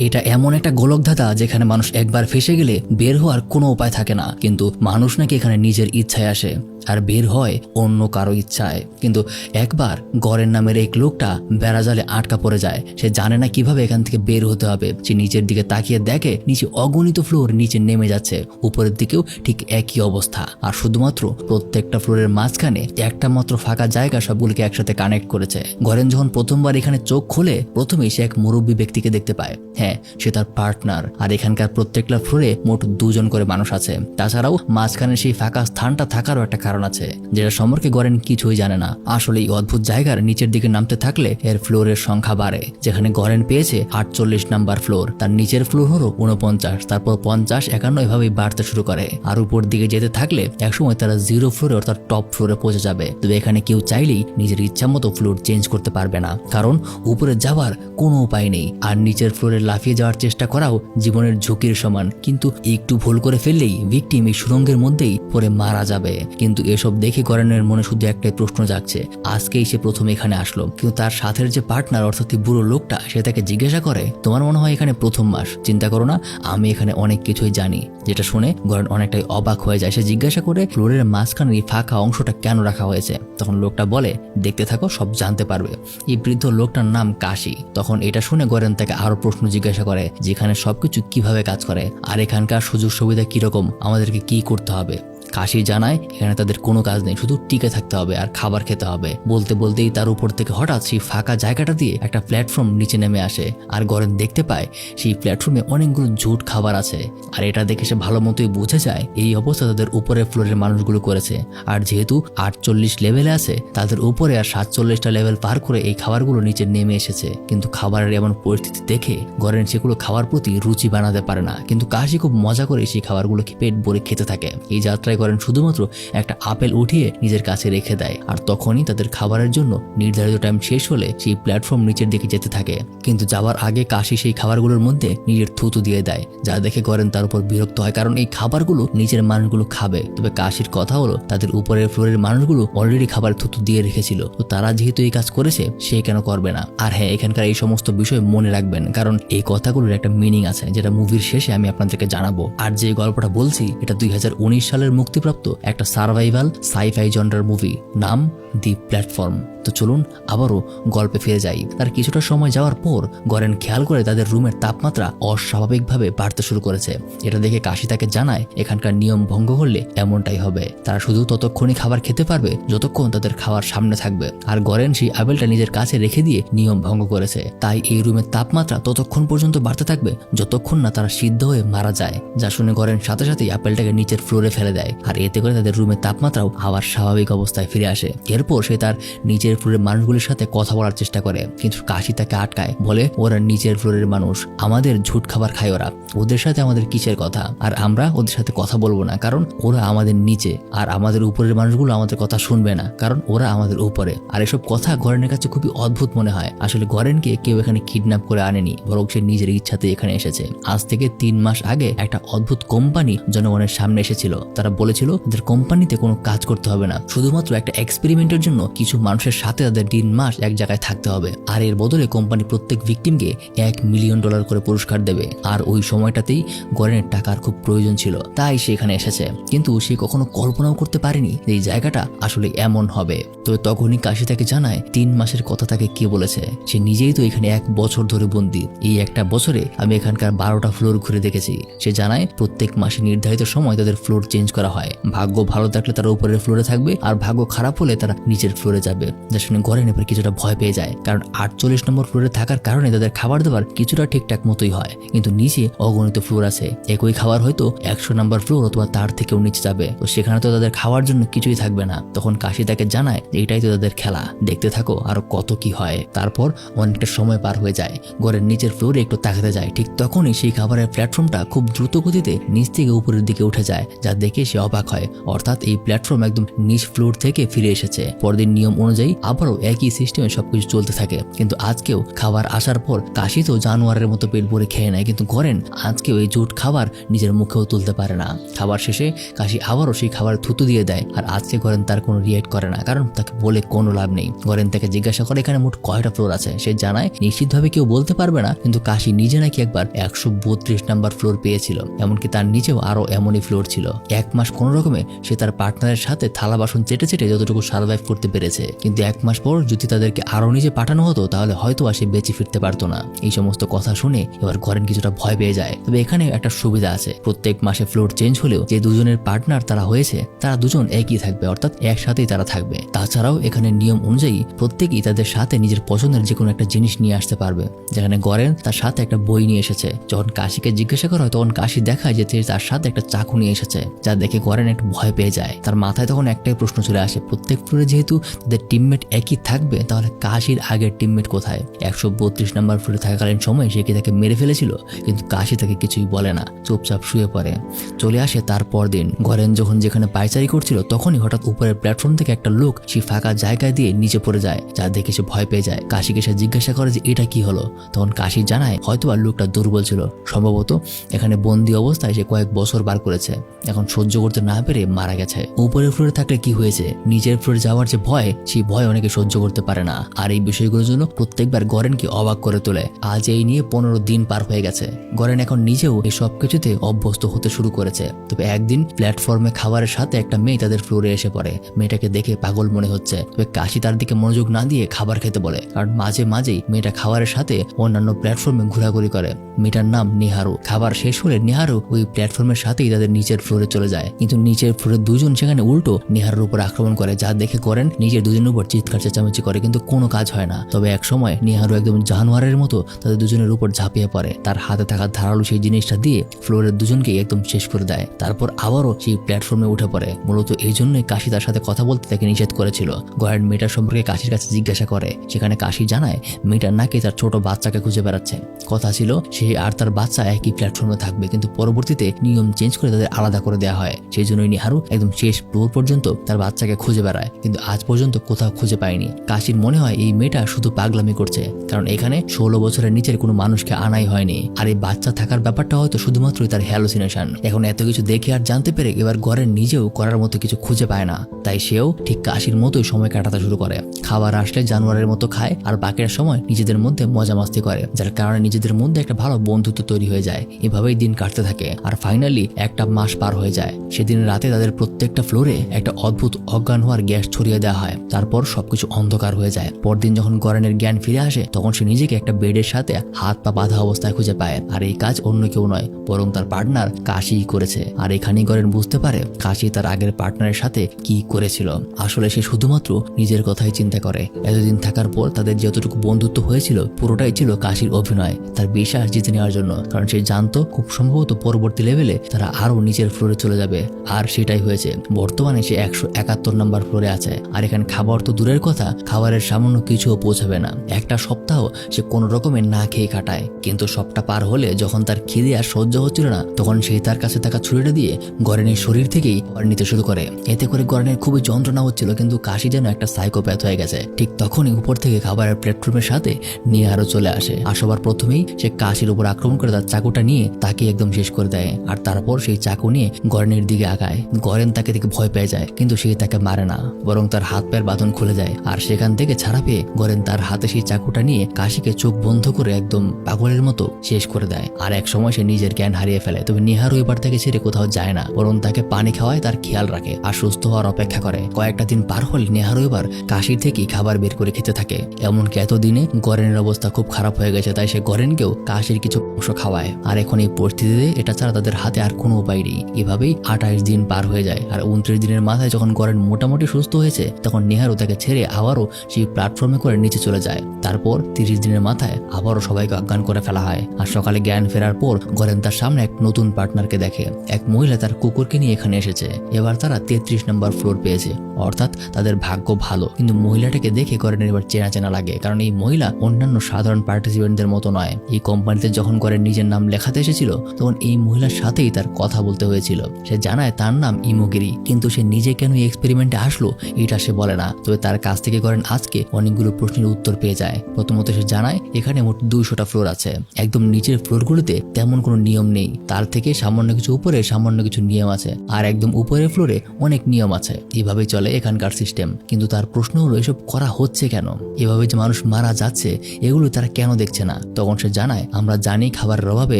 এটা এমন একটা গোলকধাঁধা যেখানে মানুষ একবার ফেসে গেলে বের হওয়ার কোনো উপায় থাকে না, কিন্তু মানুষ নাকি এখানে নিজের ইচ্ছায় আসে আর বের হয় অন্য কারো ইচ্ছায়। কিন্তু একবার গরেন নামের এক লোকটা বেড়াজালে আটকা পড়ে যায়। সে জানে না কিভাবে এখান থেকে বের হতে হবে। সে নিচের দিকে তাকিয়ে দেখে নিচে অগণিত ফ্লোর নিচে নেমে যাচ্ছে, উপরের দিকেও ঠিক একই অবস্থা। আর শুধুমাত্র প্রত্যেকটা ফ্লোরের মাঝখানে একটা মাত্র ফাঁকা জায়গা সবগুলোকে একসাথে কানেক্ট করেছে। গরেন যখন প্রথমবার এখানে চোখ খোলে, প্রথমেই সে এক মুরব্বী ব্যক্তিকে দেখতে পায়। হ্যাঁ, সে তার পার্টনার। আর এখানকার প্রত্যেকটা ফ্লোরে মোট 2 জন করে মানুষ আছে। তাছাড়াও মাঝখানে সেই ফাঁকা স্থানটা থাকারও একটা কারণ আছে, যেটা সম্পর্কে গরেন কিছুই জানে না। আসলে এই অদ্ভুত জায়গার নিচের দিকে নামতে থাকলে এর ফ্লোরের সংখ্যা বাড়ে। যেখানে গরেন পেয়েছে 48 নাম্বার ফ্লোর, তার নিচের ফ্লোর হলো 49, তারপর 50, 51 এভাবেই বাড়তে শুরু করে। আর উপর দিকে যেতে থাকলে একসময় তারা 0 ফ্লোরে অর্থাৎ টপ ফ্লোরে পৌঁছে যাবে। তবে এখানে কেউ চাইলেই নিজের ইচ্ছা মতো ফ্লোর চেঞ্জ করতে পারবে না, কারণ উপরে যাওয়ার কোনো উপায় নেই। আর নিচের ফ্লোরে লাফিয়ে যাওয়ার চেষ্টা করাও জীবনের ঝুঁকির সমান। কিন্তু একটু ভুল করে ফেললেই ভিকটিম এই সুড়ঙ্গের মধ্যেই পড়ে মারা যাবে। কিন্তু এসব দেখে গরেনের মনে শুধু একটাই প্রশ্ন জাগছে, আজকেই সে প্রথম এখানে আসলো, কিন্তু তার সাথের যে পার্টনার অর্থাৎ বুড়ো লোকটা, সে তাকে জিজ্ঞাসা করে, তোমার মনে হয় এখানে প্রথম মাস? চিন্তা করো না, আমি এখানে অনেক কিছুই জানি। যেটা শুনে গরেন অনেকটাই অবাক হয়ে যায়। সে জিজ্ঞাসা করে ফ্লোরের মাঝখানে এই ফাঁকা অংশটা কেন রাখা হয়েছে। তখন লোকটা বলে, দেখতে থাকো, সব জানতে পারবে। এই বৃদ্ধ লোকটার নাম কাশি। তখন এটা শুনে গরেন তাকে আরো প্রশ্ন জিজ্ঞাসা করে, যেখানে সবকিছু কিভাবে কাজ করে আর এখানকার সুযোগ সুবিধা কিরকম, আমাদেরকে কি করতে হবে। কাশি জানায় এখানে তাদের কোনো কাজ নেই, শুধু টিকে থাকতে হবে আর খাবার খেতে হবে। বলতে বলতেই তার উপর থেকে হঠাৎ সেই ফাঁকা জায়গাটা দিয়ে একটা প্ল্যাটফর্ম নিচে নেমে আসে। আর গরেন দেখতে পায় সেই প্ল্যাটফর্মে অনেকগুলো ঝুট খাবার আছে। আর এটা দেখে সে ভালো মতোই বুঝে যায় এই অবস্থা তাদের উপরের ফ্লোরের মানুষগুলো করেছে। আর যেহেতু 48 লেভেলে আছে, তাদের উপরে আর 47টা লেভেল পার করে এই খাবারগুলো নিচে নেমে এসেছে। কিন্তু খাবারের এমন পরিস্থিতি দেখে গরেন সেগুলো খাওয়ার প্রতি রুচি বানাতে পারে না। কিন্তু কাশি খুব মজা করে সেই খাবারগুলোকে পেট ভরে খেতে থাকে। এই যাত্রায় গরেন শুধুমাত্র একটা আপেল উঠিয়ে নিজের কাছে রেখে দেয়। আর তখনই তাদের খাবারের জন্য নির্ধারিত টাইম শেষ হলে সেই প্ল্যাটফর্ম নিচের দিকে যেতে থাকে। কিন্তু যাওয়ার আগে কাশি সেই খাবারগুলোর মধ্যে নিজের থুতু দিয়ে দেয়, যা দেখে গরেন তার উপর বিরক্ত হয়, কারণ এই খাবারগুলো নিচের মানুষগুলো খাবে। তবে কাশির কথা হলো তাদের উপরের ফ্লোরের মানুষগুলো অলরেডি খাবার থুতু দিয়ে রেখেছিল, তো তারা যেহেতু এই কাজ করেছে, সে কেন করবে না। আর হ্যাঁ, এখানকার এই সমস্ত বিষয় মনে রাখবেন, কারণ এই কথাগুলোর একটা মিনিং আছে, যেটা মুভির শেষে আমি আপনাদেরকে জানাবো। আর যে গল্পটা বলছি, এটা 2019 সালের মুক্তিপ্রাপ্ত একটা সার্ভাইভাল সাইফাই জনরার মুভি, নাম দি প্ল্যাটফর্ম। তো চলুন আবারও গল্পে ফিরে যাই। তার কিছুটা সময় যাওয়ার পর গরেন খেয়াল করে তাদের রুমের তাপমাত্রা অস্বাভাবিকভাবে বাড়তে শুরু করেছে। এটা দেখে কাশি তাকে জানায় এখানকার নিয়ম ভঙ্গ করলে এমনটাই হবে। তারা শুধু ততক্ষণই খাবার খেতে পারবে যতক্ষণ তাদের খাওয়ার সামনে থাকবে। আর গরেন সেই আপেলটা নিজের কাছে রেখে দিয়ে নিয়ম ভঙ্গ করেছে। তাই এই রুমের তাপমাত্রা ততক্ষণ পর্যন্ত বাড়তে থাকবে যতক্ষণ না তারা সিদ্ধ হয়ে মারা যায়। যা শুনে গরেন সাথে সাথেই আপেলটাকে নিচের ফ্লোরে ফেলে দেয়। আর এতে করে তাদের রুমের তাপমাত্রাও আবার স্বাভাবিক অবস্থায় ফিরে আসে। এরপর সে তার নিচের ফ্লোরের মানুষগুলির সাথে কথা বলার চেষ্টা করে, কিন্তু কাশি তাকে আটকায়, বলে ওরা নিচের ফ্লোরের মানুষ, আমাদের ঝুট খাবার খায় ওরা, ওদের সাথে আমাদের কিসের কথা, আর আমরা ওদের সাথে কথা বলবো না, কারণ ওরা আমাদের নিচে, আর আমাদের উপরের মানুষগুলো আমাদের কথা শুনবে না, কারণ ওরা আমাদের উপরে। আর এসব কথা গরেনের কাছে খুবই অদ্ভুত মনে হয়। আসলে গরেনকে কেউ এখানে কিডন্যাপ করে আনেনি, বরং সে নিজের ইচ্ছাতে এখানে এসেছে। আজ থেকে 3 মাস আগে একটা অদ্ভুত কোম্পানি জনগণের সামনে এসেছিল। তারা বলেছিল তাদের কোম্পানিতে কোনো কাজ করতে হবে না, শুধুমাত্র একটা এক্সপেরিমেন্টের জন্য কিছু মানুষের সাথে তাদের 3 মাস এক জায়গায় থাকতে হবে। আর এর বদলে কোম্পানি প্রত্যেক ভিকটিমকে $1 মিলিয়ন করে পুরস্কার দেবে। আর ওই সময়টাতেই গরেনের টাকার খুব প্রয়োজন ছিল, তাই সে এখানে এসেছে। কিন্তু সে কখনো কল্পনাও করতে পারেনি এই জায়গাটা আসলে এমন হবে। তো তখনই কাশি তাকে জানায় 3 মাসের কথা তাকে কে বলেছে। সে নিজেই তো এখানে 1 বছর ধরে বন্দী। এই একটা বছরে আমি এখানকার 12টা ফ্লোর ঘুরে দেখেছি। সে জানায় প্রত্যেক মাসে নির্ধারিত সময় তাদের ফ্লোর চেঞ্জ করা হয়। ভাগ্য ভালো থাকলে তারা উপরের ফ্লোরে থাকবে, আর ভাগ্য খারাপ হলে তারা নিচের ফ্লোরে যাবে। যা শুনে গরেন এবার কিছুটা ভয় পেয়ে যায়, কারণ 48 নম্বর ফ্লোরে থাকার কারণে তাদের খাবার দাবার কিছুটা ঠিকঠাক মতোই হয়, কিন্তু নিচে অগণিত ফ্লোর আছে। একই খাবার হয়তো 100 নম্বর ফ্লোর অথবা তার থেকেও নিচে যাবে, তো সেখানে তো তাদের খাওয়ার জন্য কিছুই থাকবে না। তখন কাশি তাকে জানায় এটাই তো তাদের খেলা, দেখতে থাকো আরো কত কি হয়। তারপর অনেকটা সময় পার হয়ে যায়। গরেন নিচের ফ্লোরে একটু তাকাতে যায়, ঠিক তখনই সেই খাবারের প্ল্যাটফর্মটা খুব দ্রুত গতিতে নিচ থেকে উপরের দিকে উঠে যায়, যা দেখে সে অবাক হয়, অর্থাৎ এই প্ল্যাটফর্ম একদম নিচ ফ্লোর থেকে ফিরে এসেছে। পরদিন নিয়ম অনুযায়ী আবারও একই সিস্টেমে সবকিছু চলতে থাকে, কিন্তু আজকেও খাবার আসার পর কাশি তো জানোয়ারের মতো পেট ভরে খেয়ে নেয়, কিন্তু গরেন আজকেও এই জুট খাবার নিজের মুখেও তুলতে পারে না। খাবার শেষে কাশি আবারও সেই খাবার থুতু দিয়ে দেয়, আর আজকে গরেন তার কোনো রিয়েক্ট করে না, কারণ তাকে বলে কোনো লাভ নেই। গরেন তাকে জিজ্ঞাসা করে এখানে মোট কয়টা ফ্লোর আছে। সে জানায় নিশ্চিতভাবে কেউ বলতে পারবে না, কিন্তু কাশি নিজে নাকি একবার 132 নাম্বার ফ্লোর পেয়েছিল, এমনকি তার নিচেও আরো এমনই ফ্লোর ছিল। 1 মাস কোনো রকমে সে তার পার্টনারের সাথে থালা বাসন চেটে চেটে যতটুকু সার্ভাইভ করতে পেরেছে, কিন্তু 1 মাস পর যদি তাদেরকে আরো নিচে পাঠানো হতো তাহলে হয়তো সে বেঁচে ফিরতে পারতো না। এই সমস্ত কথা শুনে এবার গরেন কিছুটা ভয় পেয়ে যায়। তবে এখানে একটা সুবিধা আছে, প্রত্যেক মাসে ফ্লোর চেঞ্জ হলেও যে দুজনের পার্টনার তারা হয়েছে তারা দুজন একই থাকবে, অর্থাৎ একসাথেই তারা থাকবে। তাছাড়াও এখানে নিয়ম অনুযায়ী প্রত্যেকেই তাদের সাথে নিজের পছন্দের যে কোনো একটা জিনিস নিয়ে আসতে পারবে। যেখানে গরেন তার সাথে একটা বই নিয়ে এসেছে। যখন কাশিকে জিজ্ঞাসা করা হয় তখন কাশি দেখায় যে তার সাথে একটা চাকু নিয়ে এসেছে, যা দেখে গরেন একটু ভয় পেয়ে যায়। তার মাথায় তখন একটাই প্রশ্ন চলে আসে, প্রত্যেক ফ্লোরে যেহেতু তাদের টিমমেট একই থাকবে তাহলে কাশির আগের টিমমেট কোথায়? 132 নাম্বার ফ্লোরে থাকাকালীন সময় সে কি তাকে মেরে ফেলেছিল? কিন্তু কাশি তাকে কিছুই বলে না, চুপচাপ শুয়ে পড়ে। চলে আসে তার পরদিন। গরেন যখন যেখানে পায়চারি করছিল তখনই হঠাৎ উপরের প্ল্যাটফর্ম থেকে একটা লোক সেই ফাঁকা জায়গায় দিয়ে নিচে পড়ে যায়, যা দেখে সে ভয় পেয়ে যায়। কাশিকে সে জিজ্ঞাসা করে যে এটা কি হলো। তখন কাশি জানায় হয়তোবা লোকটা দুর্বল ছিল, সম্ভবত এখানে বন্দি অবস্থায় সে কয়েক বছর বার করেছে, এখন সহ্য করতে না পেরে মারা গেছে। উপরের ফ্লোরে থাকলে কি হয়েছে, নিচের ফ্লোরে যাওয়ার যে ভয়, সেই ভয় অনেকে সহ্য করতে পারে না। আর এই বিষয়গুলোর জন্য প্রত্যেকবার গরেনকে অবাক করে তোলে। আজ এই নিয়ে 15 দিন পার হয়ে গেছে। গরেন এখন নিজেও এই সব কিছুতে অভ্যস্ত হতে শুরু করেছে। তবে একদিন প্ল্যাটফর্মে খাবারের সাথে একটা মেয়ে তাদের ফ্লোরে এসে পড়ে। মেয়েটাকে দেখে পাগল মনে হচ্ছে, তবে কাশি তার দিকে মনোযোগ না দিয়ে খাবার খেতে বলে, কারণ মাঝে মাঝেই মেয়েটা খাবারের সাথে অন্যান্য প্ল্যাটফর্মে ঘোরাঘুরি করে। মেয়েটার নাম নিহারু। খাবার শেষ হলে নিহারু ওই প্ল্যাটফর্মের সাথেই তাদের নিচের ফ্লোরে চলে যায়, কিন্তু নিচের ফ্লোরে দুজন সেখানে উল্টো নিহারুর উপর আক্রমণ করে, যা দেখে গরেন নিজের দুজনের উপর চিৎকার চেঁচামেচি করে, কিন্তু কোনো কাজ হয় না। তবে এক সময় নিহারু একদম জানোয়ারের মতো তাদের দুজনের উপর ঝাঁপিয়ে পড়ে, তার হাতে থাকা ধারালো সেই জিনিসটা দিয়ে ফ্লোরের দুজনকে একদম শেষ করে দেয়। তারপর আবারও সেই প্ল্যাটফর্মে উঠে পড়ে। মূলত এই জন্যই কাশি তার সাথে কথা বলতে তাকে নিষেধ করেছিল। গরেন মেয়েটার সম্পর্কে কাশির কাছে জিজ্ঞাসা করে, সেখানে কাশি জানায় মেয়েটার নাকি তার ছোট বাচ্চাকে খুঁজে বেড়াচ্ছে। কথা ছিল সে আর তার বাচ্চা একই প্ল্যাটফর্মে থাকবে, কিন্তু পরবর্তীতে নিয়ম চেঞ্জ করে তাদের আলাদা করে দেওয়া হয়। সেই জন্যই নিহারু একদম শেষ ফ্লোর পর্যন্ত তার বাচ্চাকে খুঁজে বেড়ায়, কিন্তু আজ পর্যন্ত কোথাও খুঁজে পায়নি। কাশির মনে হয় এই মেয়েটা শুধু পাগলামি করছে, কারণ এখানে 16 বছরের নিচের কোনো মানুষকে আনাই হয়নি। আর এই বাচ্চা থাকার ব্যাপারটা হয়তো শুধুমাত্রই তার হ্যালোসিনেশন। এখন এত কিছু দেখে আর জানতে পেরে এবার গরেন নিজেও করার মতো কিছু খুঁজে পায় না, তাই সেও ঠিক কাশির মতোই সময় কাটাতে শুরু করে। খাবার আসলে জানোয়ারের মতো খায়, আর বাকির সময় নিজেদের মধ্যে মজা মাস্তি করে, যার কারণে নিজেদের মধ্যে একটা ভালো বন্ধুত্ব তৈরি হয়ে যায়। এভাবেই দিন কাটতে থাকে, আর ফাইনালি একটা মাস পার হয়ে যায়। সেদিন রাতে তাদের প্রত্যেকটা ফ্লোরে একটা অদ্ভুত অজ্ঞান হওয়ার গ্যাস ছড়িয়ে দেওয়া হয়। তারপর সবকিছু অন্ধকার হয়ে যায়। পরদিন যখন গরেনের জ্ঞান ফিরে আসে তখন সে নিজেকে একটা বেডের সাথে হাত পা বাঁধা অবস্থায় খুঁজে পায়, আর এই কাজ অন্য কেউ নয় বরং তার পার্টনার কাশিই করেছে। আর এখানেই গরেন বুঝতে পারে কাশি তার আগের পার্টনারের সাথে কি করেছিল। আসলে সে শুধুমাত্র নিজের কথাই চিন্তা করে। এতদিন থাকার পর তাদের যতটুকু বন্ধুত্ব হয়েছিল পুরোটাই ছিল কাশির অভিনয়, তার বিশ্বাস জিতে নেওয়ার জন্য, কারণ সে জানতো খুব সম্ভবত পরবর্তী লেভেলে তারা আরো নিচের ফ্লোরে চলে যাবে। আর সেটাই হয়েছে। বর্তমানে সে 171 নম্বর ফ্লোরে আছে, আর এখানে খাবার তো দূরের কথা, খাবারের সামান্য কিছুও পৌঁছাবে না। একটা সপ্তাহ সে কোনো রকমের না খেয়ে কাটায়, কিন্তু সবটা পার হলে যখন তার খিদে আর সহ্য হচ্ছিল না তখন সে তার কাছে থাকা ছুরিটা দিয়ে গরেনের শরীর থেকেই খাবার নিতে শুরু করে। এতে করে গরেনের খুবই যন্ত্রণা হচ্ছিল, কিন্তু কাশি যেন একটা সাইকোপ্যাথ হয়ে গেছে। ঠিক তখনই উপর থেকে খাবারের প্ল্যাটফর্মের সাথে নিহারও চলে আসে। আর সবার প্রথমেই সে কাশির উপর আক্রমণ করে তার চাকুটা নিয়ে তাকে একদম শেষ করে দেয়, আর তারপর সেই চাকু নিয়ে গরেনের দিকে আগায়। গরেন তাকে দেখে ভয় পেয়ে যায়, কিন্তু সে তাকে মারে না, বরং তার হাত পায়ের বাঁধন খুলে যায়। আর সেখান থেকে ছাড়া পেয়ে গরেন তার হাতে সেই চাকুটা নিয়ে কাশিকে চোখ বন্ধ করে একদম পাগলের মতো শেষ করে দেয়। আর এক সময় সে নিজের জ্ঞান হারিয়ে ফেলে। তবে নিহারু এবার তাকে ছেড়ে কোথাও যায় না, বরং তাকে পানি খাওয়ায়, তার খেয়াল রাখে আর সুস্থ হওয়ার অপেক্ষা করে। কয়েকটা দিন পার হলে নিহারু এবার কাশির থেকেই খাবার বের করে খেতে থাকে। এমনকি এতদিনে গরেনের অবস্থা খুব খারাপ হয়ে গেছে, তাই সে গরেনকেও কাশির কিছু অংশ খাওয়ায়। আর এখন এই পরিস্থিতিতে এটা ছাড়া তাদের হাতে আর কোনো উপায় নেই। এভাবেই 28 দিন পার হয়ে যায়। আর 29 দিনের মাথায় যখন গরেন মোটামুটি সুস্থ হয়েছে তখন নিহারু তাকে ছেড়ে আবারও সেই প্ল্যাটফর্মে করে নিচে চলে যায়। তারপর 30 দিনের মাথায় আবারও সবাইকে অজ্ঞান করে ফেলা হয়। আর সকালে জ্ঞান ফেরার পর গরেন তার সামনে এক নতুন পার্টনারকে দেখে। এক মহিলা তার কুকুরকে নিয়ে এখানে এসেছে। এবার তারা 33 নম্বর ফ্লোর পেয়েছে, অর্থাৎ তাদের ভাগ্য ভালো। কিন্তু মহিলাটাকে দেখে গরেনের এবার চেনা চেনা লাগে, কারণ এই মহিলা অন্যান্য সাধারণ পার্টিসিপেন্টদের মতো নয়। এই কোম্পানিতে যখন গরেন নিজের নাম লেখাতে এসেছিল তখন এই মহিলার সাথেই তার কথা বলতে হয়েছিল। সে জানায় তার নাম ইমোগিরি, কিন্তু সে নিজে কেন এই এক্সপেরিমেন্টে আসলো এটা সে বলে না। তবে তার কাছ থেকে গরেন আজকে অনেকগুলো প্রশ্নের উত্তর পেয়ে যায়। প্রথমত সে জানায় এখানে মোট 200টা ফ্লোর আছে। একদম নিচের ফ্লোরগুলোতে তেমন কোনো নিয়ম নেই, তার থেকে সামান্য কিছু উপরে সামান্য কিছু নিয়ম আছে, আর একদম উপরের ফ্লোরে অনেক নিয়ম আছে। এভাবেই চলে এখানকার সিস্টেম। কিন্তু তার প্রশ্ন হলো এসব করা হচ্ছে কেন? এভাবে যে মানুষ মারা যাচ্ছে এগুলো তারা কেন দেখছে না? তখন সে জানায় আমরা জানি খাবারের অভাবে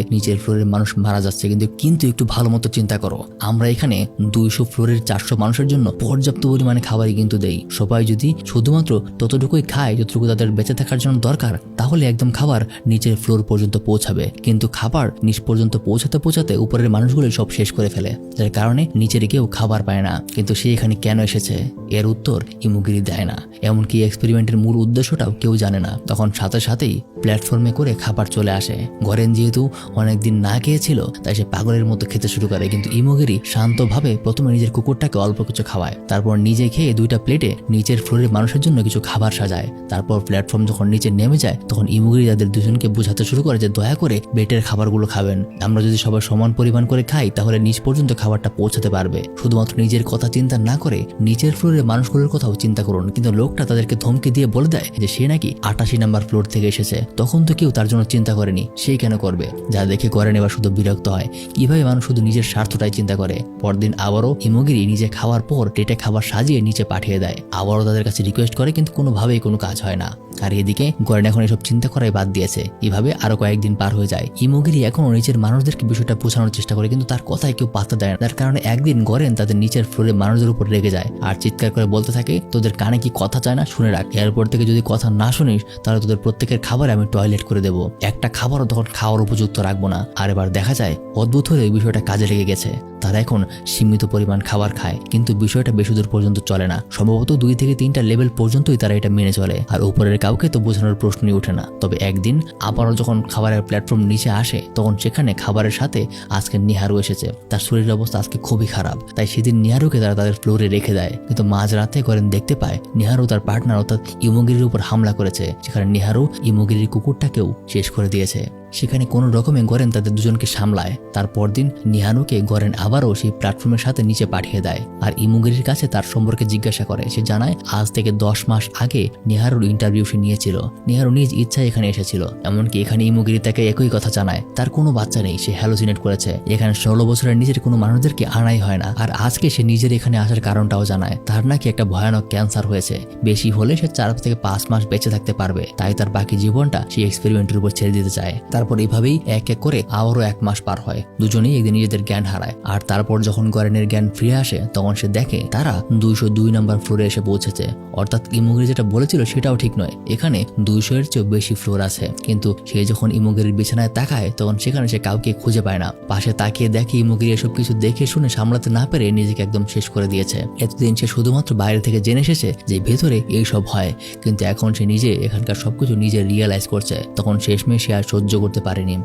নিচের ফ্লোরের মানুষ মারা যাচ্ছে, কিন্তু একটু ভালো মতো চিন্তা করো, আমরা এখানে 200 ফ্লোরের 400 মানুষের জন্য পর্যাপ্ত পরিমাণে খাবারই কিন্তু দেই। সবাই যদি শুধুমাত্র ততটুকুই খায় যতটুকু তাদের বেঁচে থাকার জন্য দরকার, তাহলে একদম খাবার নিচের ফ্লোর পর্যন্ত পৌঁছাবে। কিন্তু খাবার নিচ পর্যন্ত পৌঁছাতে পৌঁছাতে উপরের মানুষগুলো সব শেষ করে ফেলে, যার কারণে নিচের কেউ খাবার পায় না। কিন্তু সে এখানে কেন এসেছে এর উত্তর ইমোগিরি দেয় না। এমনকি এক্সপেরিমেন্টের মূল উদ্দেশ্যটাও কেউ জানে না। তখন সাথে সাথেই প্ল্যাটফর্মে করে খাবার চলে আসে। গরেন যেহেতু অনেকদিন না খেয়েছিল তাই সে পাগলের মতো খেতে শুরু করে, কিন্তু ইমোগিরি শান্তভাবে প্রথমে নিজের কুকুরটাকে অল্প কিছু খাওয়ায়, তারপর নিজে খেয়ে 2টা প্লেটে নিচের ফ্লোরের মানুষের জন্য কিছু খাবার সাজায়। তারপর প্ল্যাটফর্ম যখন নিচে নেমে যায় তখন ইমোগিরি তাদের দুজনকে বোঝাতে শুরু করে যে দয়া করে বেটের খাবারগুলো খাবেন, আমরা যদি সবাই সমান পরিমাণ করে খাই তাহলে নিচ পর্যন্ত খাবারটা পৌঁছাতে পারবে। শুধুমাত্র নিজের কথা চিন্তা না করে নিচের ফ্লোরের মানুষগুলোর কথাও চিন্তা করুন। কিন্তু লোকটা তাদেরকে ধমকি দিয়ে বলে দেয় যে সে নাকি 88 নাম্বার ফ্লোর থেকে এসেছে। তখন তো কেউ তার জন্য চিন্তা করেনি, সে কেন করবে? যা দেখে গরেন এবার শুধু বিরক্ত হয়, কিভাবে মানুষ শুধু নিজের স্বার্থটাই চিন্তা করে। পরদিন আবারও ইমোগিরি নিজে খাওয়ার পর প্লেটে খাবার সাজিয়ে নিচে পাঠিয়ে দেয়। আবারও তাদের কাছে রিকোয়েস্ট করে, কিন্তু কোনোভাবেই কোনো কাজ হয় না। আর এদিকে গরেন এখন এসব চিন্তা করাই বাদ দিয়েছে। এভাবে আরো কয়েকদিন পার হয়ে যায়। ইমোগিরি এখনো নিচের মানুষদেরকে বিষয়টা বোঝানোর চেষ্টা করে, কিন্তু তার কথায় কেউ পাত্তা দেয় না। তার কারণে একদিন গরেন তাদের নিচের ফ্লোরের মানুষদের উপর রেগে যায় আর চিৎকার করে বলতে থাকে তোদের কানে কি কথা চায় না, শুনে রাখ, এরপর থেকে যদি কথা না শুনিস তাহলে তোদের প্রত্যেকের খাবারে আমি টয়লেট করে দেবো, একটা খাবারও তখন খাওয়ার উপযুক্ত রাখবো না। আর এবার দেখা যায় অদ্ভুত হলে এই বিষয়টা কাজে লেগে গেছে। তারা এখন সীমিত পরিমাণ খাবার খায়, কিন্তু বিষয়টা বেশি দূর পর্যন্ত চলে না। সম্ভবত 2 থেকে 3টা লেভেল পর্যন্তই তারা এটা মেনে চলে, আর উপরের কাউকে তো বোঝানোর প্রশ্নই ওঠে না। তবে একদিন আবারও যখন খাবারের প্ল্যাটফর্ম নিচে আসে তখন সেখানে খাবারের সাথে আজকে নিহারু এসেছে। তার শরীরের অবস্থা আজকে খুবই খারাপ, তাই সেদিন নিহারুকে তারা তাদের ফ্লোরে রেখে দেয়। কিন্তু মাঝরাতে গরেন দেখতে পায় নিহারু তার পার্টনার অর্থাৎ ইমোগিরির উপর হামলা করেছে, যেখানে নিহারু ইমোগিরির কুকুরটাকেও শেষ করে দিয়েছে। সেখানে কোনো রকমে গরেন তাদের দুজনকে সামলায়। তারপর দিন নিহারুকে গরেন আবারও সেই প্ল্যাটফর্মের সাথে নিচে পাঠিয়ে দেয় আর ইমোগিরির কাছে তার সম্পর্কে জিজ্ঞাসা করে। সে জানায় আজ থেকে 10 মাস আগে নিহারুর ইন্টারভিউ সে নিয়েছিল, নিহারু নিজ ইচ্ছায় এখানে এসেছিল। এমনকি এখানে ইমোগিরি তাকে একই কথা জানায়, তার কোনো বাচ্চা নেই, সে হ্যালোসিনেট করেছে, এখানে 16 বছরের নিচের কোনো মানুষদেরকে আনাই হয় না। আর আজকে সে নিজের এখানে আসার কারণটাও জানায়, তার নাকি একটা ভয়ানক ক্যান্সার হয়েছে, বেশি হলে সে 4 থেকে 5 মাস বেঁচে থাকতে পারবে, তাই তার বাকি জীবনটা সেই এক্সপেরিমেন্টের উপর ছেড়ে দিতে চায়। তারপর এইভাবেই এক এক করে আবারও 1 মাস পার হয়। দুজনেই একদিন নিজেদের জ্ঞান হারায়। আর তারপর যখন গরেনের জ্ঞান ফিরে আসে তখন সে দেখে তারা 202 নাম্বার ফ্লোরে এসে পৌঁছেছে। অর্থাৎ ইমোগিরি যেটা বলেছিল সেটাও ঠিক নয়, এখানে 200 এর চেয়েও বেশি ফ্লোর আছে। কিন্তু সে যখন ইমোগিরির বিছানায় তাকায় তখন সেখানে সে কাউকে খুঁজে পায় না। পাশে তাকিয়ে দেখে ইমোগিরি এসব কিছু দেখে শুনে সামলাতে না পেরে নিজেকে একদম শেষ করে দিয়েছে। এতদিন সে শুধুমাত্র বাইরে থেকে জেনে এসেছে যে ভেতরে এইসব হয়, কিন্তু এখন সে নিজে এখানকার সবকিছু নিজে রিয়েলাইজ করছে। তখন শেষমেশ সে আর সহ্য করতে পারেনি।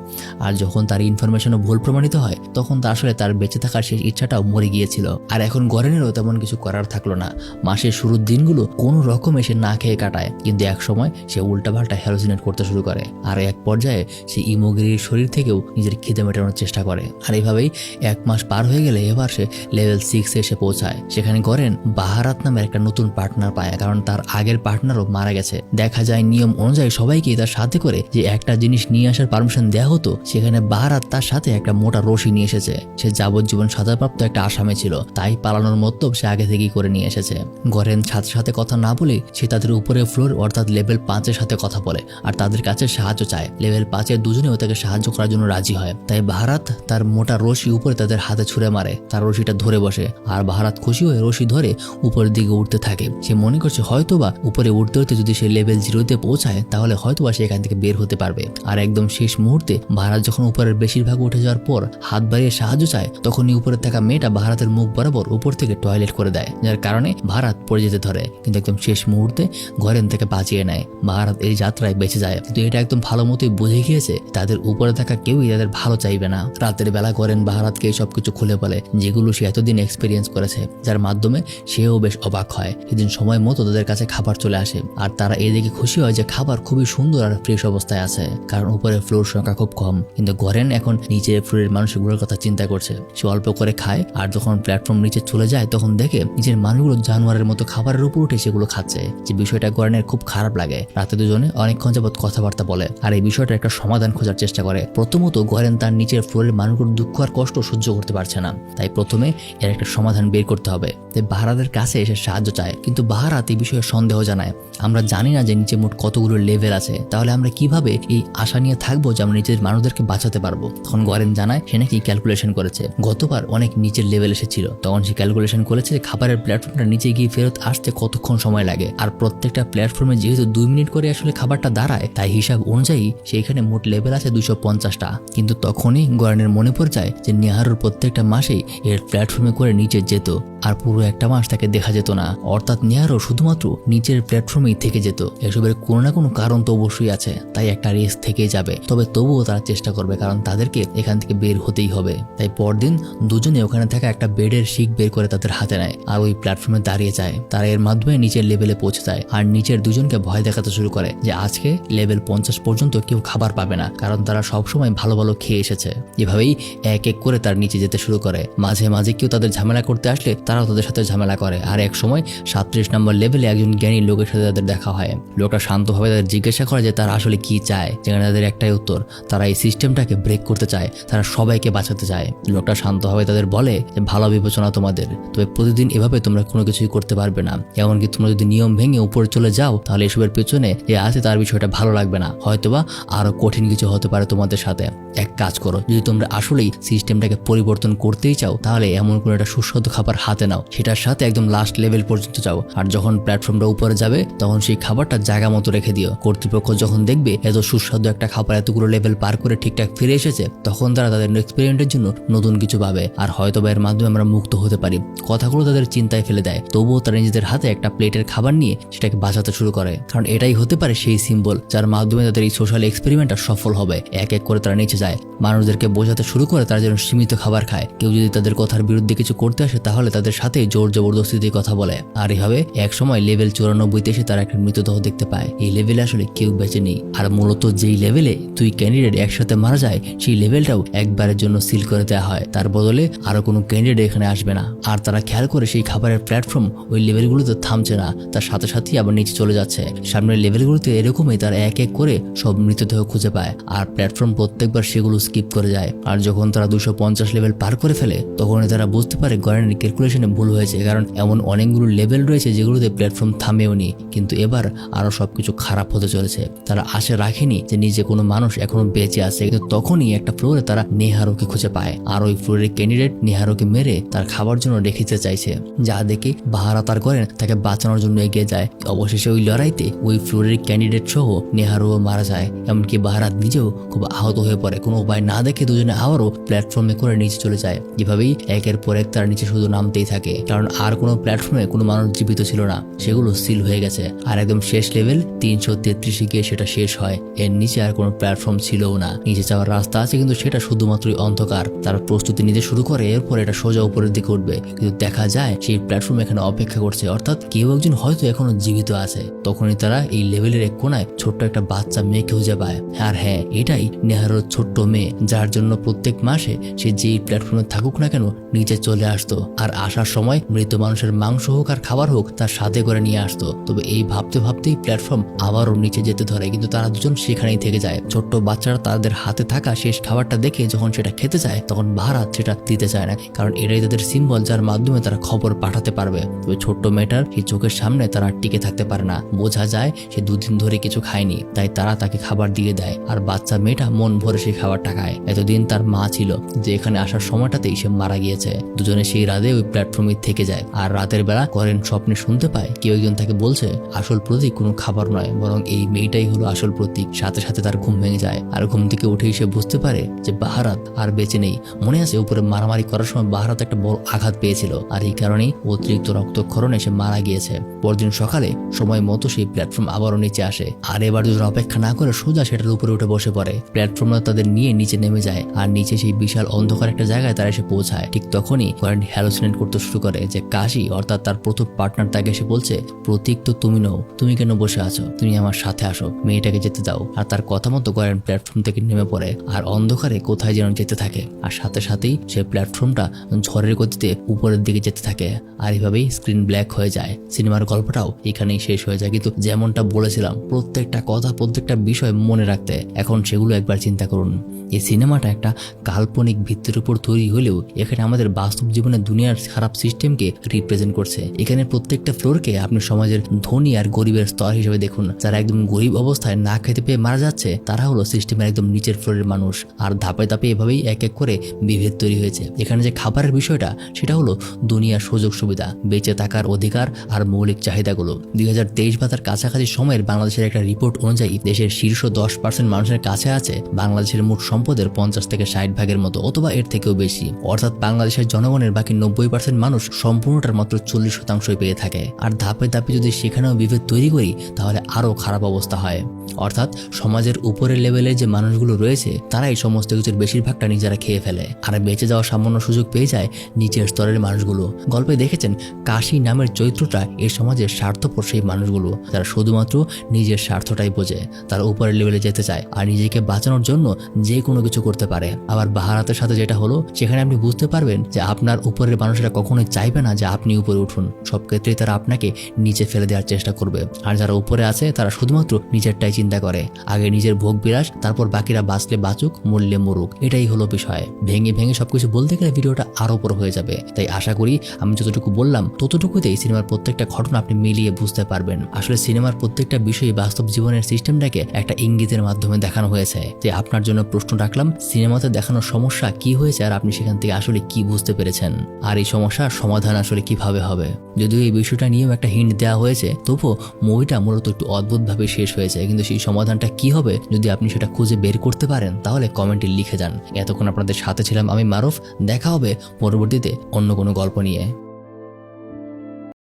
আর যখন তার ইনফরমেশনও ভুল প্রমাণিত হয় তখন তা আসলে তার বেঁচে থাকার শেষ ইচ্ছাটাও মরে গিয়েছিল। আর এখন গরেনেরও তেমন কিছু করার থাকলো না। মাসের শুরুর দিনগুলো কোনো রকমে সে না খেয়ে কাটায়, কিন্তু এক সময় সে উল্টাপাল্টা হ্যালোসিনেট করতে শুরু করে। আর এক পর্যায়ে সে ইমোগিরির শরীর থেকেও নিজের খিদে মেটানোর চেষ্টা করে। আর এইভাবেই 1 মাস পার হয়ে গেলে এবার সে লেভেল 6 এসে পৌঁছায়। সেখানে গরেন বাহারাত নামের একটা নতুন পার্টনার পায়, কারণ তার আগের পার্টনারও মারা গেছে। দেখা যায় নিয়ম অনুযায়ী সবাইকে তার সাথে করে যে একটা জিনিস নিয়ে আসার পারমিশন দেওয়া হতো, সেখানে বাহারাত তার সাথে একটা মোটা রশি নিয়ে এসেছে। সে যাবজ্জীবন সাজাপ্রাপ্ত একটা আসামি ছিল, তাই পালানোর মতলব সে আগে থেকেই করে নিয়ে এসেছে। গরেন সাথে সাথে কথা না বলে সে তাদের উপরে ফ্লোর অর্থাৎ লেভেল 5 এর সাথে কথা বলে আর তাদের কাছে সাহায্য চায়। লেভেল 5 এর দুজনেও তাকে সাহায্য করার জন্য রাজি হয়। তাই বাহারাত তার মোটা রশি উপরে তাদের হাতে ছুঁড়ে মারে, তার রশিটা ধরে বসে। আর বাহারাত খুশি হয়ে রশি ধরে উপরের দিকে উঠতে থাকে। সে মনে করছে হয়তোবা উপরে উঠতে উঠতে যদি সে লেভেল 0-তে পৌঁছায় তাহলে হয়তোবা সে এখান থেকে বের হতে পারবে। আর একদম শেষ মুহূর্তে বাহারাত যখন উপরের বেশিরভাগ উঠে যাওয়ার পর হাত বাড়িয়ে সাহায্য চায়, তখনই উপরে থাকা মেয়েটা বাহারাতের মুখ বরাবর উপর থেকে টয়লেট করে দেয়, যার কারণে বাহারাত পড়ে যেতে ধরে। কিন্তু একদম শেষ মুহূর্তে গরেন থেকে বাঁচিয়ে নেয়। বাহারাত এই যাত্রায় বেঁচে যায়, কিন্তু এটা একদম ভালো মতোই বুঝে গিয়েছে তাদের উপরে থাকা কেউই তাদের ভালো চাইবে না। রাতের বেলা গরেন বাহারাতকে সবকিছু খুলে বলে, যেগুলো সে এতদিন এক্সপিরিয়েন্স করেছে, যার মাধ্যমে সেও বেশ অবাক হয়। সেদিন সময় মতো তাদের কাছে খাবার চলে আসে আর তারা এদিকে খুশি হয় যে খাবার খুবই সুন্দর আর ফ্রেশ অবস্থায় আছে, কারণ উপরে ফ্লোর সংখ্যা খুব কম, কিন্তু গরেন এখন নিচের ফ্লোরের মানুষগুলোর কথা চিন্তা করছে। সে অল্প করে খায়, আর যখন প্ল্যাটফর্ম নিচে চলে যায় তখন দেখে নিজের মানুষগুলো জানোয়ারের মতো খাবারের উপর উঠে সেগুলো খাচ্ছে। যে বিষয়টা গরেনের খুব খারাপ লাগে। রাতে দুজনে অনেকক্ষণ যাবৎ কথাবার্তা বলে আর এই বিষয়টা একটা সমাধান খোঁজার চেষ্টা করে। প্রথমত গরেন তার নিচের ফ্লোরের মানুষগুলোর দুঃখ আর কষ্ট সহ্য করতে পারছে না, তাই প্রথমে এর একটা সমাধান বের করতে হবে। তাই বাহারাদের কাছে এসে সাহায্য চায়, কিন্তু বাহারাত এই বিষয়ে সন্দেহ জানায়। আমরা জানি না যে নিচে মোট কতগুলো লেভেল আছে, তাহলে আমরা কিভাবে এই আশা নিয়ে থাকবো যে আমরা নিজের মানুষদেরকে বাঁচাতে পারবো। তখন গরেন জানায় সে নাকি ক্যালকুলেশন করেছে, গতবার অনেক নিচের লেভেল এসেছিল, তখন সে ক্যালকুলেশন করেছে খাবারের প্ল্যাটফর্মটা নিচে গিয়ে ফেরত আসতে কতক্ষণ সময় লাগে। আর প্রত্যেকটা প্ল্যাটফর্মে যেহেতু 2 মিনিট করে আসলে খাবারটা দাঁড়ায়, তাই হিসাব অনুযায়ী সেইখানে মোট লেভেল আছে 250টা। কিন্তু তখনই গরেনের মনে পড়ে যায় যে নেহারুর প্রত্যেকটা মাসেই এর প্ল্যাটফর্মে করে নিচে যেত, আর পুরো একটা মাস তাকে দেখা যেত না। অর্থাৎ নেহারও শুধুমাত্র নিচের প্ল্যাটফর্মেই থেকে যেত। এসবের কোনো না কোনো কারণ তো অবশ্যই আছে, তাই একটা রিস্ক থেকেই যাবে। তবে তবুও তারা চেষ্টা করবে, কারণ তাদেরকে এখান থেকে বের হতেই হবে। তাই পরদিন দুজনে ওখানে থাকা একটা বেডের শিক বের করে তাদের হাতে নেয় আর ওই প্ল্যাটফর্মে দাঁড়িয়ে যায়। তারা এর মাধ্যমে নিচের লেভেলে পৌঁছে যায় আর নিচের দুজনকে ভয় দেখাতে শুরু করে যে আজকে লেভেল 50 পর্যন্ত কেউ খাবার পাবে না, কারণ তারা সবসময় ভালো ভালো খেয়ে এসেছে। এভাবেই এক এক করে তার নিচে যেতে শুরু করে। মাঝে মাঝে কেউ তাদের ঝামেলা করতে আসলে তারাও তাদের সাথে ঝামেলা করে। আর এক সময় 37 নম্বর লেভেলে একজন জ্ঞানী লোকের সাথে তাদের দেখা হয়। লোকটা শান্তভাবে তাদের জিজ্ঞাসা করে যে তারা আসলে কি চায়, যেখানে তাদের একটাই উত্তর, তারা এই সিস্টেমটাকে ব্রেক করতে চায়, তারা সবাইকে বাঁচাতে চায়। লোকটা শান্তভাবে তাদের বলে যে ভালো বিবেচনা তোমাদের, তবে প্রতিদিন এভাবে তোমরা কোনো কিছুই করতে পারবে না। এমনকি তোমরা যদি নিয়ম ভেঙে উপরে চলে যাও তাহলে এসবের পেছনে যে আছে তার বিষয়টা ভালো লাগবে না, হয়তোবা আরো কঠিন কিছু হতে পারে তোমাদের সাথে। এক কাজ করো, যদি তোমরা আসলেই সিস্টেমটাকে পরিবর্তন করতেই চাও তাহলে এমন কোনো একটা সুস্বাদু খাবার হাতে নাও, সেটার সাথে একদম লাস্ট লেভেল পর্যন্ত যাও, আর যখন প্ল্যাটফর্মটা উপরে যাবে তখন সেই খাবারটা জায়গা মতো রেখে দিও। কর্তৃপক্ষ যখন দেখবে এত সুস্বাদু একটা খাবার এতগুলো লেভেল পার করে ঠিকঠাক ফিরে এসেছে, তখন তারা তাদের এক্সপেরিমেন্টের জন্য নতুন কিছু পাবে, আর হয়তো এর মাধ্যমে আমরা মুক্ত হতে পারি। কথাগুলো তাদের চিন্তায় ফেলে দেয়। তবুও তারা নিজেদের হাতে একটা প্লেটের খাবার নিয়ে সেটাকে বাঁচাতে শুরু করে, কারণ এটাই হতে পারে সেই সিম্বল যার মাধ্যমে তাদের এই সোশ্যাল এক্সপেরিমেন্টটা সফল হবে। এক এক করে তারা নিচে যায়, মানুষদেরকে বোঝাতে শুরু করে তারা যেন সীমিত খাবার খায়। কেউ যদি তাদের কথার বিরুদ্ধে কিছু করতে আসে তাহলে তাদের সাথে জোর জবরদস্তি দিয়ে কথা বলে। আর এইভাবে এক সময় লেভেল 94 এসে তারা একটা মৃতদেহ দেখতে পায়। এই লেভেলে আসলে কেউ বেঁচে নেই, আর মূলত যেই লেভেলে 2 ক্যান্ডিডেট একসাথে মারা যায় সেই লেভেলটাও একবারের জন্য সিল করে দেওয়া হয়। তার বদলে আরো কোনো ক্যান্ডিডেট এখানে আসবে না। আর তারা খেয়াল করে সেই খাবারের প্ল্যাটফর্ম ওই লেভেলগুলোতে থামছে না, তার সাথে সাথেই আবার নিচে চলে যাচ্ছে। সামনের লেভেলগুলোতে এরকমই তারা এক এক করে সব মৃতদেহ খুঁজে পায়, আর প্ল্যাটফর্ম প্রত্যেকবার সেগুলো স্কিপ করে যায়। আর যখন তারা 250 লেভেল পার করে ফেলে তখনই তারা বুঝতে পারে গরেনের ক্যালকুলেশনে ভুল হয়েছে, কারণ এমন অনেকগুলো লেভেল রয়েছে যেগুলোতে প্ল্যাটফর্ম থামেও নি, কিন্তু এবার আরো সবকিছু খারাপ হতে চলেছে। তারা আশা রাখেনি যে নিচে কোনো মানুষ এখনো বেঁচে আছে, কিন্তু তখনই একটা ফ্লোরে তারা নেহারোকে খুঁজে পায়, আর ওই ফ্লোরের ক্যান্ডিডেট নেহারোকে মেরে তার খাবার জন্য রেখে দিতে চাইছে। যা দেখে বাহারা তার করেন তাকে বাঁচানোর জন্য এগিয়ে যায়। অবশেষে ওই লড়াইতে ওই ফ্লোরের ক্যান্ডিডেট সহ নেহারো মারা যায়। এমনকি বাহারাত নিজেও খুব আহত হয়ে পড়ে। কোনো উপায় না দেখে দুজনে আবারও প্ল্যাটফর্মে করে নিচে চলে যায়। যেভাবেই একের পর এক তারা নিচে শুধু নামতেই থাকে, কারণ আর কোনো প্ল্যাটফর্মে কোনো মানুষ জীবিত ছিল না, সেগুলো সিল হয়ে গেছে। আর একদম শেষ লেভেল 333 গিয়ে সেটা শেষ হয়। এর নিচে আর কোনো প্ল্যাটফর্ম ছিলও না। নিচে যাওয়ার রাস্তা আছে কিন্তু সেটা শুধুমাত্রই অন্ধকার। তারা প্রস্তুতি নিতে শুরু করে, এরপর এটা সোজা উপরের দিকে উঠবে, কিন্তু দেখা যায় সেই প্ল্যাটফর্ম এখানে অপেক্ষা করছে, অর্থাৎ কেউ একজন হয়তো এখনো জীবিত আছে। তখনই তারা এই লেভেলের এক কোনায় ছোট্ট একটা বাচ্চা মেয়েকে খুঁজে পায়। আর হ্যাঁ, এটাই নেহারোর ছোট্ট মেয়ে, যার জন্য প্রত্যেক মাসে সে যেই প্ল্যাটফর্মে থাকুক না কেন নিচে চলে আসতো, আর আসার সময় মৃত মানুষের মাংস হোক আর খাবার হোক তার সাথে করে নিয়ে আসতো। তবে এই ভাবতে ভাবতেই প্ল্যাটফর্ম আবারও নিচে যেতে ধরে, কিন্তু তারা দুজন সেখানেই থেকে যায়। ছোট্ট বাচ্চারা তাদের হাতে থাকা শেষ খাবারটা দেখে যখন সেটা খেতে চায় তখন ভারাত সেটা দিতে চায় না, কারণ এটাই তাদের সিম্বল যার মাধ্যমে তারা খবর পাঠাতে পারবে। তবে ছোট্ট মেয়েটার সেই চোখের সামনে তারা টিকে থাকতে পারে না। বোঝা যায় সে 2 দিন ধরে কিছু খায়নি, তাই তারা তাকে খাবার দিয়ে দেয়, আর বাচ্চা মেয়েটা মন ভরে সেই খাবারটা খায়। এতদিন তার মা ছিল যে এখানে আসার সময়টাতেই সে মারা গিয়েছে। দুজনে সেই রাতে ওই প্ল্যাটফর্মে থেকে যায়। আর রাতের বেলা করেন স্বপ্নে শুনতে পায় কেউ একজন তাকে বলছে আসল প্রতীক কোনো খাবার নয়, বরং এই মেয়েটাই হলো আসল প্রতীক। সাথে সাথে তার ঘুম ভেঙে যায়, আর ঘুম থেকে উঠেই সে বুঝতে পারে যে বাহারাত আর বেঁচে নেই। মনে আছে উপরে মারামারি করার সময় বাহারাত একটা বড় আঘাত পেয়েছিল, আর এই কারণেই অতিরিক্ত রক্তক্ষরণে সে মারা গিয়েছে। পরদিন সকালে সময় মতো সেই প্ল্যাটফর্ম আবারও নিচে আসে, আর এবার দুজন অপেক্ষা না করে সোজা সেটার উপরে উঠে বসে পড়ে। প্ল্যাটফর্মে তাদের নিয়ে নিচে নেমে যায়, আর নিচে সেই বিশাল অন্ধকার একটা জায়গায় তারা এসে পৌঁছায়। ঠিক তখনই করেন হ্যালোসিনেট করতে শুরু করে যে কাশি অর্থাৎ তার প্রথম পার্টনার তাকে এসে বলছে, প্রতীক তো তুমি নও, তুমি কেন বসে আছো, তুমি আমার সাথে আসো, মেয়েটাকে যেতে দাও। আর তার কথা মতো কারেন্ট প্ল্যাটফর্ম থেকে নেমে পড়ে আর অন্ধকারে কোথায় যেন যেতে থাকে, আর সাথে সাথেই সেই প্ল্যাটফর্মটা ঝড়ের গতিতে উপরের দিকে যেতে থাকে, আর এইভাবেই স্ক্রিন ব্ল্যাক হয়ে যায়। সিনেমার গল্পটাও এখানেই শেষ হয়ে যায়। কিন্তু যেমনটা বলেছিলাম, প্রত্যেকটা কথা, প্রত্যেকটা বিষয় মনে রাখতে। এখন সেগুলো একবার চিন্তা করুন। এই সিনেমাটা একটা কাল্পনিক ভিত্তির উপর তৈরি হলেও এখানে আমাদের বাস্তব জীবনে দুনিয়ার খারাপ সিস্টেমকে রিপ্রেজেন্ট করছে। এখানে প্রত্যেকটা ফ্লোরকে আপনি সমাজের ধনী আর গরিবের স্তর হিসেবে দেখুন। যারা একদম গরিব অবস্থায় না খেতে পেয়ে মারা যাচ্ছে, তারা হলো সিস্টেমের একদম নিচের ফ্লোরের মানুষ। আর ধাপে ধাপে এভাবেই এক এক করে বিভেদ তৈরি হয়েছে। এখানে যে খাবারের বিষয়টা, সেটা হলো দুনিয়ার সুযোগ সুবিধা, বেঁচে থাকার অধিকার আর মৌলিক চাহিদাগুলো। 2023 বা তার কাছাকাছি সময়ের বাংলাদেশের একটা রিপোর্ট অনুযায়ী দেশের শীর্ষ 10% মানুষের কাছে আছে বাংলাদেশের মোট সম্পদের 50 থেকে 60 ভাগের মতো, অথবা এর থেকেও বেশি। অর্থাৎ বাংলাদেশের জনগণের বাকি 90% মানুষ সম্পূর্ণটার মাত্র 40% পেয়ে থাকে। আর ধাপে ধাপে যদি সেখানেও বিভেদ তৈরি করি, তাহলে আরো খারাপ অবস্থা হয়। অর্থাৎ সমাজের উপরের লেভেলে যে মানুষগুলো রয়েছে, তারা এই সমস্ত কিছুর বেশিরভাগটা নিজেরা খেয়ে ফেলে, আর বেঁচে যাওয়ার সামান্য সুযোগ পেয়ে যায় নিচের স্তরের মানুষগুলো। গল্পে দেখেছেন কাশি নামের চরিত্রটা এই সমাজের স্বার্থপর সেই মানুষগুলো, যারা শুধুমাত্র নিজের স্বার্থটাই বোঝে। তারা উপরের লেভেলে যেতে চায় আর নিজেকে বাঁচানোর জন্য যে কোনো কিছু করতে পারে। আবার বাহারাতের সাথে যেটা হলো, সেখানে আপনি বুঝতে পারবেন যে আপনার উপরের মানুষেরা কখনোই চাইবে না যে আপনি উপরে উঠুন। সব ক্ষেত্রেই তারা আপনাকে নিচে ফেলে দেওয়ার চেষ্টা করবে। আর যারা উপরে আছে, তারা শুধুমাত্র নিজেরটাই চিন্তা করে। আগে নিজের ভোগ বিলাস, তারপর বাকিরা বাঁচলে বাঁচুক, মরলে মরুক। এটাই হলো বিষয়। ভেঙে ভেঙে সবকিছু বলতে গেলে ভিডিওটা আরো বড় হয়ে যাবে। তাই আশা করি আমি যতটুকু বললাম ততটুকুতেই সিনেমার প্রত্যেকটা ঘটনা আপনি মিলিয়ে বুঝতে পারবেন। আসলে সিনেমার প্রত্যেকটা বিষয়ে বাস্তব জীবনের সিস্টেমটাকে একটা ইঙ্গিতের মাধ্যমে দেখানো হয়েছে। যে আপনার জন্য প্রশ্ন রাখলাম, সিনেমাতে দেখানো সমস্যা কি হয়েছে আর আপনি সেখান থেকে আসলে কি বুঝতে পেরেছেন, আর এই সমস্যার সমাধান আসলে কিভাবে হবে। যদিও এই বিষয়টা নিয়েও একটা হিন্ট দেওয়া হয়েছে, তবুও মুভিটা মূলত একটু অদ্ভুতভাবে শেষ হয়েছে। কিন্তু সেই সমাধানটা কি হবে, যদি আপনি সেটা খুঁজে বের করতে পারেন, তাহলে কমেন্টে লিখে যান। এতক্ষণ আপনাদের সাথে ছিলাম আমি মারুফ। দেখা হবে পরবর্তীতে অন্য কোনো গল্প নিয়ে।